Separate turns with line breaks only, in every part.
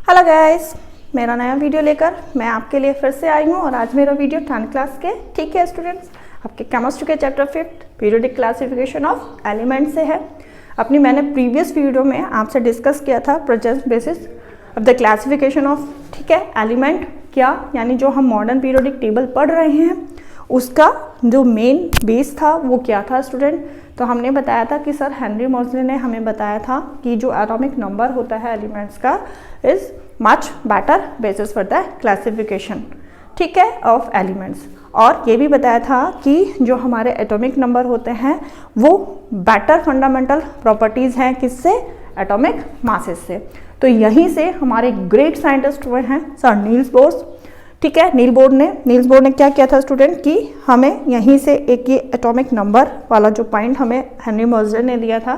Hello guys, मेरा नया video लेकर मैं आपके लिए फिर से आई हूँ और आज मेरा वीडियो 10th क्लास के ठीक है स्टूडेंट्स आपके केमिस्ट्री के chapter 5 periodic classification of element से है। मैंने प्रीवियस वीडियो में आपसे डिस्कस किया था present basis of the classification of ठीक है एलिमेंट क्या, यानी जो हम मॉडर्न पीरियोडिक टेबल पढ़ रहे हैं उसका जो मेन बेस था वो क्या था स्टूडेंट। तो हमने बताया था कि सर हेनरी मोज़ले ने हमें बताया था कि जो एटॉमिक नंबर होता है एलिमेंट्स का is much better basis for the classification ठीक है ऑफ एलिमेंट्स, और ये भी बताया था कि जो हमारे एटॉमिक नंबर होते हैं वो बेटर फंडामेंटल प्रॉपर्टीज़ हैं किससे, एटॉमिक मासेस से। तो यहीं से हमारे ग्रेट साइंटिस्ट हुए हैं सर नील्स बोर्स ठीक है। नील्स बोर ने क्या किया था स्टूडेंट कि हमें यहीं से एक ये एटॉमिक नंबर वाला जो पॉइंट हमें हेनरी मोज़ले ने दिया था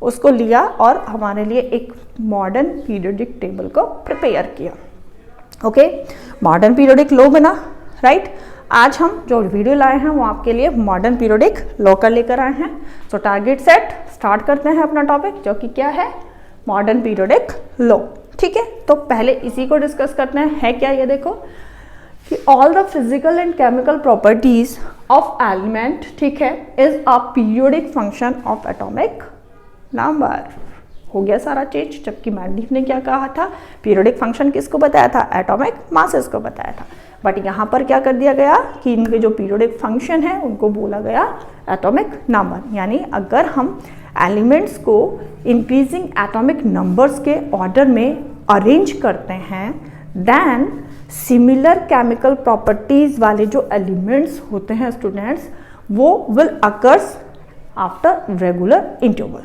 उसको लिया और हमारे लिए एक मॉडर्न पीरियोडिक टेबल को प्रिपेयर किया। ओके, मॉडर्न पीरियोडिक लॉ बना राइट। आज हम जो वीडियो लाए हैं वो आपके लिए मॉडर्न पीरियोडिक लॉ का लेकर आए हैं। सो टारगेट सेट स्टार्ट करते हैं अपना टॉपिक जो कि क्या है, मॉडर्न पीरियोडिक लॉ ठीक है। तो पहले इसी को डिस्कस करते हैं, है क्या ये देखो कि all the physical and chemical properties of element ठीक है is a periodic function of atomic number. हो गया सारा चेंज, जबकि मैंडीफ ने क्या कहा था, पीरियोडिक फंक्शन किसको बताया था, एटॉमिक मासेस को बताया था। बट यहाँ पर क्या कर दिया गया कि इनके जो पीरियोडिक फंक्शन है उनको बोला गया एटॉमिक नंबर। यानी अगर हम एलिमेंट्स को इंक्रीजिंग एटॉमिक नंबर्स के ऑर्डर में अरेंज करते हैं देन सिमिलर केमिकल प्रॉपर्टीज वाले जो एलिमेंट्स होते हैं स्टूडेंट्स वो will occurs after regular interval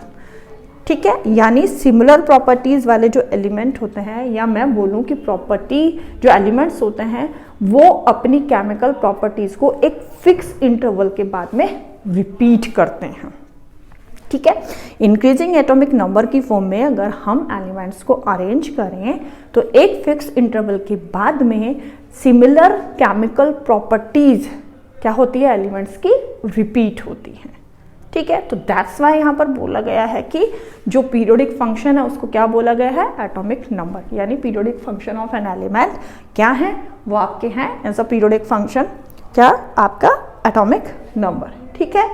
ठीक है। यानी सिमिलर प्रॉपर्टीज वाले जो एलिमेंट होते हैं, या मैं बोलूं कि प्रॉपर्टी जो एलिमेंट्स होते हैं वो अपनी केमिकल प्रॉपर्टीज को एक फिक्स इंटरवल के बाद में रिपीट करते हैं ठीक है। इंक्रीजिंग एटॉमिक नंबर की फॉर्म में अगर हम एलिमेंट्स को अरेंज करें तो एक फिक्स इंटरवल के बाद में सिमिलर केमिकल प्रॉपर्टीज क्या होती है, एलिमेंट्स की रिपीट होती हैं ठीक है। तो दैट्स वाई यहाँ पर बोला गया है कि जो पीरियोडिक फंक्शन है उसको क्या बोला गया है, एटॉमिक नंबर। यानी periodic function of an element क्या है, वो आपके हैं एज अ पीरियोडिक फंक्शन क्या, आपका एटॉमिक नंबर ठीक है।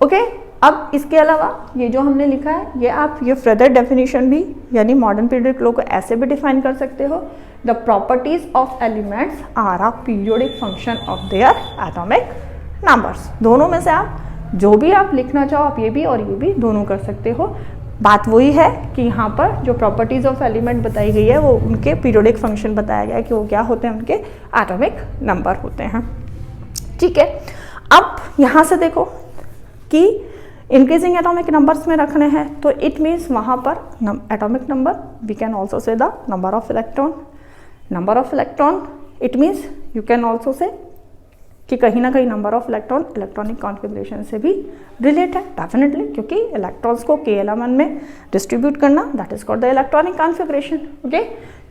ओके, अब इसके अलावा ये जो हमने लिखा है ये आप ये फर्दर डेफिनेशन भी यानी मॉडर्न पीरियोडिक लॉ को ऐसे भी डिफाइन कर सकते हो, the properties of elements are a periodic function of their atomic numbers. दोनों में से आप जो भी आप लिखना चाहो आप ये भी और ये भी दोनों कर सकते हो। बात वही है कि यहाँ पर जो प्रॉपर्टीज ऑफ एलिमेंट बताई गई है वो उनके पीरियोडिक फंक्शन बताया गया है कि वो क्या होते हैं, उनके एटॉमिक नंबर होते हैं ठीक है। अब यहाँ से देखो कि इंक्रीजिंग एटॉमिक नंबर्स में रखने हैं तो इट मीन्स वहाँ पर atomic number we can also say the number of electron it means you can also say कि कहीं ना कहीं number of electron electronic configuration से भी रिलेट है डेफिनेटली, क्योंकि इलेक्ट्रॉन्स को k-1 में डिस्ट्रीब्यूट करना that is called the electronic configuration okay.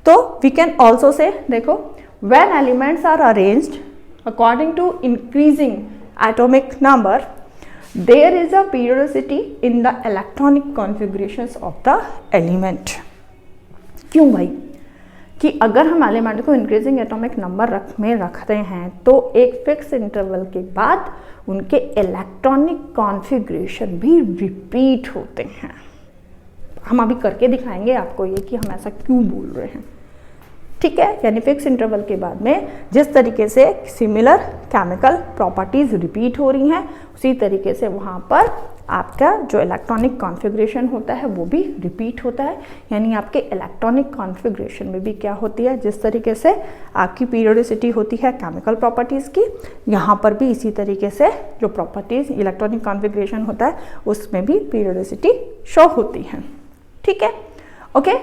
तो वी कैन ऑल्सो से देखो when elements are arranged according to increasing atomic number there is a periodicity in the electronic configurations of the element। क्यों भाई, कि अगर हम element को increasing atomic number में रखते हैं तो एक फिक्स इंटरवल के बाद उनके इलेक्ट्रॉनिक कॉन्फ़िगरेशन भी रिपीट होते हैं। हम अभी करके दिखाएंगे आपको ये कि हम ऐसा क्यों बोल रहे हैं ठीक है। यानी फिक्स इंटरवल के बाद में जिस तरीके से सिमिलर केमिकल प्रॉपर्टीज रिपीट हो रही हैं उसी तरीके से वहाँ पर आपका जो इलेक्ट्रॉनिक कॉन्फ़िगरेशन होता है वो भी रिपीट होता है। यानी आपके इलेक्ट्रॉनिक कॉन्फ़िगरेशन में भी क्या होती है, जिस तरीके से आपकी पीरियोडिसिटी होती है केमिकल प्रॉपर्टीज़ की, यहाँ पर भी इसी तरीके से जो प्रॉपर्टीज़ इलेक्ट्रॉनिक कॉन्फ़िगरेशन होता है उसमें भी पीरियोडिसिटी शो होती है ठीक है। ओके,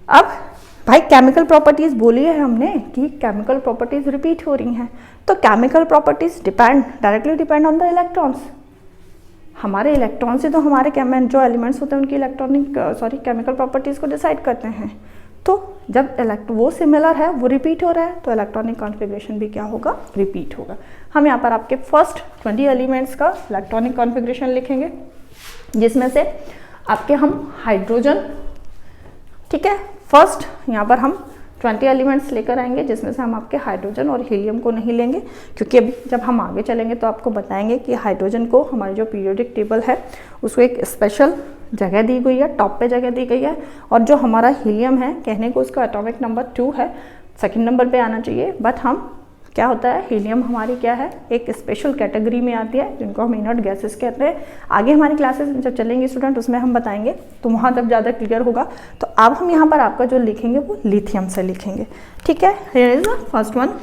अब भाई केमिकल प्रॉपर्टीज़ बोली है हमने कि केमिकल प्रॉपर्टीज़ रिपीट हो रही हैं, तो chemical properties directly depend on the electrons. हमारे इलेक्ट्रॉन से तो हमारे जो एलिमेंट्स होते हैं उनकी केमिकल प्रॉपर्टीज़ को डिसाइड करते हैं। तो जब वो सिमिलर है, वो रिपीट हो रहा है, तो इलेक्ट्रॉनिक कॉन्फ़िगरेशन भी क्या होगा, रिपीट होगा। हम यहाँ पर आपके फर्स्ट 20 एलिमेंट्स का इलेक्ट्रॉनिक कॉन्फ़िगरेशन लिखेंगे, जिसमें से आपके हम हाइड्रोजन ठीक है। फर्स्ट यहाँ पर हम 20 एलिमेंट्स लेकर आएंगे, जिसमें से हम आपके हाइड्रोजन और हीलियम को नहीं लेंगे, क्योंकि अभी जब हम आगे चलेंगे तो आपको बताएंगे कि हाइड्रोजन को हमारी जो पीरियोडिक टेबल है उसको एक स्पेशल जगह दी गई है, टॉप पे जगह दी गई है, और जो हमारा हीलियम है कहने को उसका एटॉमिक नंबर 2 है, सेकंड नंबर पे आना चाहिए, बट हम क्या होता है हीलियम हमारी क्या है एक स्पेशल कैटेगरी में आती है, जिनको हम इनर्ट गैसेस कहते हैं। आगे हमारी क्लासेस जब चलेंगे स्टूडेंट उसमें हम बताएंगे, तो वहाँ तक ज़्यादा क्लियर होगा। तो अब हम यहाँ पर आपका जो लिखेंगे वो लिथियम से लिखेंगे, ठीक है। Here is the first one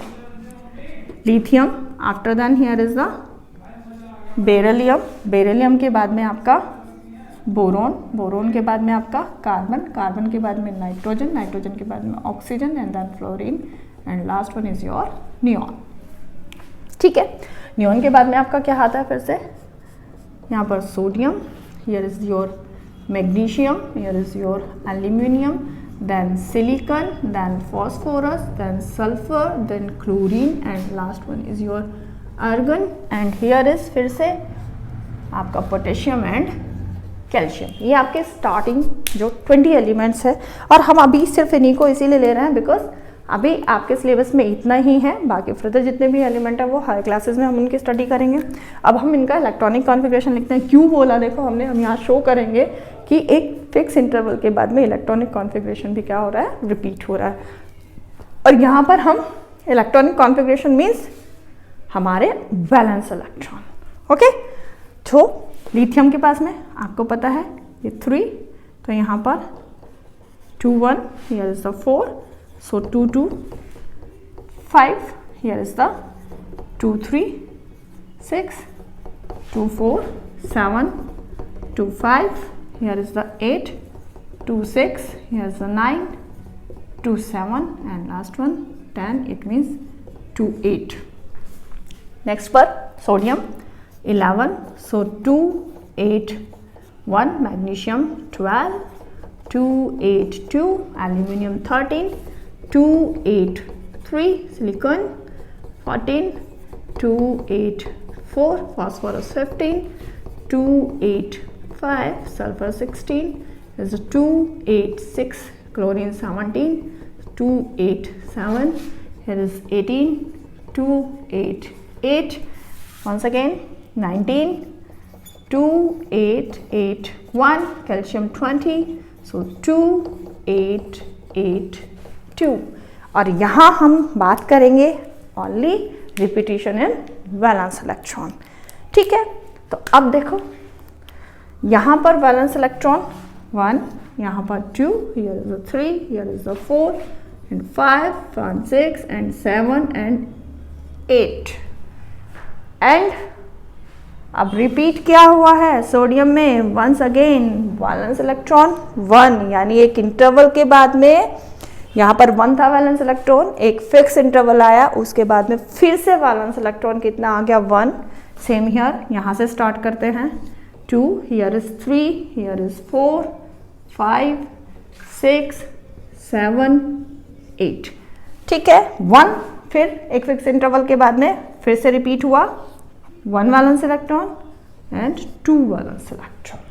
lithium, after then here is the beryllium, beryllium के बाद में आपका बोरोन, बोरोन के बाद में आपका कार्बन, कार्बन के बाद में नाइट्रोजन, नाइट्रोजन के बाद में oxygen and then fluorine and last one is your neon, ठीक है। नियॉन के बाद में आपका क्या आता है फिर से यहाँ पर sodium, here is your magnesium, here is your aluminium, then silicon, then phosphorus, then sulphur, then chlorine and last one is your argon and here is फिर से आपका पोटेशियम एंड कैल्शियम। ये आपके स्टार्टिंग जो 20 एलिमेंट्स है, और हम अभी सिर्फ इन्हीं को इसीलिए ले रहे हैं बिकॉज अभी आपके सिलेबस में इतना ही है, बाकी फर्दर जितने भी एलिमेंट है वो हाई क्लासेस में हम उनकी स्टडी करेंगे। अब हम इनका इलेक्ट्रॉनिक कॉन्फ़िगरेशन लिखते हैं, क्यों बोला देखो हमने, हम यहाँ शो करेंगे कि एक फिक्स इंटरवल के बाद में इलेक्ट्रॉनिक कॉन्फ़िगरेशन भी क्या हो रहा है रिपीट हो रहा है। और यहाँ पर हम इलेक्ट्रॉनिक कॉन्फ़िगरेशन मीन्स हमारे वैलेंस इलेक्ट्रॉन, ओके। तो लिथियम के पास में आपको पता है ये 3, तो यहाँ पर 2 1, here is the 4, so 2 2 5, here is the 2 3 6 2 4 7 2 5, here is the 8 2 6, here is the 9 2 7 and last one 10, it means 2 8. Next पर sodium 11, so 2 8 1, magnesium 12 2 8 2, aluminium 13 2 8 3, silicon 14 2 8 4, phosphorus 15 2 8 5, sulfur 16 is 2 8 6, chlorine 17 2 8 7, here is 18 2 8 8, once again 19 2 8 8 1, calcium 20, so 2 8 8 2। और यहाँ हम बात करेंगे only repetition इन valence electron, ठीक है। तो अब देखो यहाँ पर वैलेंस इलेक्ट्रॉन 1, यहाँ पर 2, here is the 3, here is the 4 and 5 and 6 and 7 and 8 and अब रिपीट क्या हुआ है सोडियम में, वंस अगेन वैलेंस इलेक्ट्रॉन 1, यानी एक इंटरवल के बाद में यहाँ पर 1 था वैलेंस इलेक्ट्रॉन, एक फिक्स इंटरवल आया, उसके बाद में फिर से वैलेंस इलेक्ट्रॉन कितना आ गया 1, सेम हियर, यहाँ से स्टार्ट करते हैं 2, हियर इज 3, हियर इज 4 5 6 7 8, ठीक है। 1 फिर एक फिक्स इंटरवल के बाद में फिर से रिपीट हुआ 1 valence electron and 2 valence electron.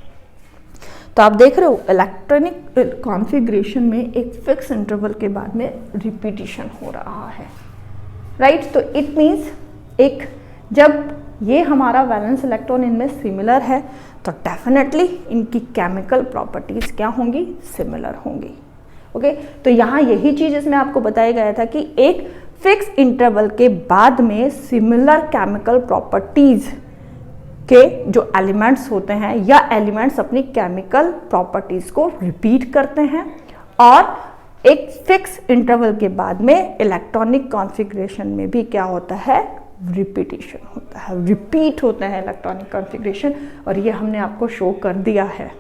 तो आप देख रहे हो इलेक्ट्रॉनिक कॉन्फ़िगरेशन में एक फिक्स इंटरवल के बाद में रिपीटिशन हो रहा है, राइट। तो इट मीन्स एक जब ये हमारा वैलेंस इलेक्ट्रॉन इनमें सिमिलर है तो डेफिनेटली इनकी केमिकल प्रॉपर्टीज क्या होंगी, सिमिलर होंगी, ओके। तो यहाँ यही चीज़ इसमें आपको बताया गया था कि एक फिक्स इंटरवल के बाद में सिमिलर केमिकल प्रॉपर्टीज के जो एलिमेंट्स होते हैं या एलिमेंट्स अपनी केमिकल प्रॉपर्टीज को रिपीट करते हैं, और एक फिक्स इंटरवल के बाद में इलेक्ट्रॉनिक कॉन्फ़िगरेशन में भी क्या होता है, रिपीटिशन होता है, रिपीट होता है इलेक्ट्रॉनिक कॉन्फ़िगरेशन। और ये हमने आपको शो कर दिया है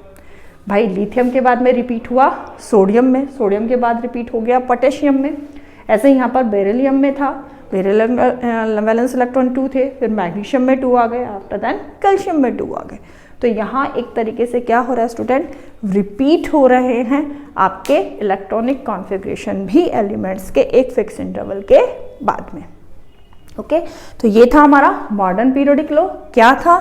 भाई, लिथियम के बाद में रिपीट हुआ सोडियम में, सोडियम के बाद रिपीट हो गया पोटेशियम में, ऐसे यहाँ पर बेरिलियम में था, बेरिलियम वैलेंस इलेक्ट्रॉन 2 थे, फिर मैग्नीशियम में 2 आ गए, आफ्टर दैट कैल्शियम में 2 आ गए। तो यहाँ एक तरीके से क्या हो रहा है स्टूडेंट, रिपीट हो रहे हैं आपके इलेक्ट्रॉनिक कॉन्फ़िगरेशन भी एलिमेंट्स के एक फिक्स इंटरवल के बाद में। ओके तो ये था हमारा मॉडर्न पीरियोडिक लॉ। क्या था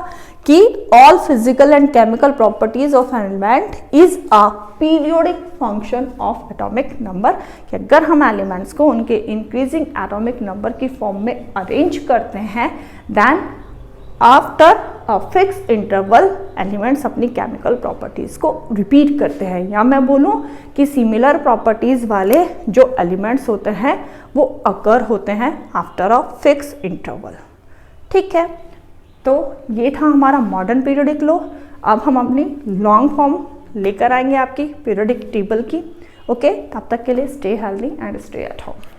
कि all physical and chemical properties of an element is a periodic function of atomic number, कि अगर हम एलिमेंट्स को उनके इंक्रीजिंग एटॉमिक नंबर की फॉर्म में अरेंज करते हैं then after a fix interval elements अपनी केमिकल प्रॉपर्टीज को रिपीट करते हैं, या मैं बोलूँ कि सिमिलर प्रॉपर्टीज वाले जो एलिमेंट्स होते हैं वो अकर होते हैं आफ्टर अ फिक्स इंटरवल। ठीक है, तो ये था हमारा मॉडर्न पीरियोडिक लॉ। अब हम अपनी लॉन्ग फॉर्म लेकर आएंगे आपकी पीरियोडिक टेबल की। ओके, तब तक के लिए stay healthy and stay at home.